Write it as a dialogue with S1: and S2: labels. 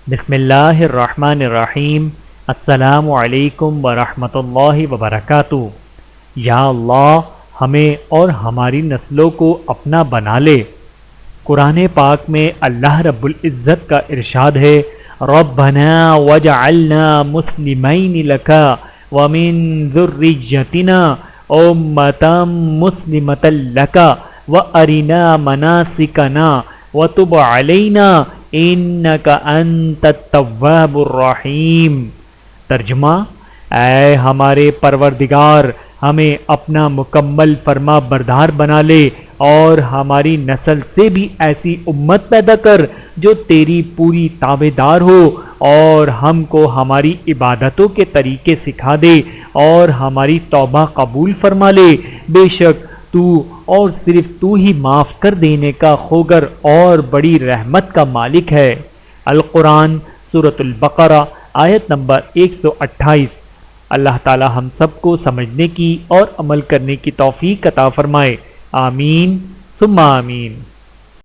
S1: بسم اللہ الرحمن الرحیم۔ السلام علیکم ورحمۃ اللہ وبرکاتہ۔ یا اللہ ہمیں اور ہماری نسلوں کو اپنا بنا لے۔ قرآن پاک میں اللہ رب العزت کا ارشاد ہے، ربنا وجعلنا مسلمین لک ومن ذریتنا امۃ مسلمۃ لک وارنا مناسکنا وتب علینا انک انت التواب الرحیم۔ ترجمہ: اے ہمارے پروردگار، ہمیں اپنا مکمل فرما بردار بنا لے اور ہماری نسل سے بھی ایسی امت پیدا کر جو تیری پوری تابع دار ہو، اور ہم کو ہماری عبادتوں کے طریقے سکھا دے اور ہماری توبہ قبول فرما لے۔ بے شک تو اور صرف تو ہی معاف کر دینے کا خوگر اور بڑی رحمت کا مالک ہے۔ القرآن سورۃ البقرہ آیت نمبر 128۔ اللہ تعالی ہم سب کو سمجھنے کی اور عمل کرنے کی توفیق عطا فرمائے، آمین ثم آمین۔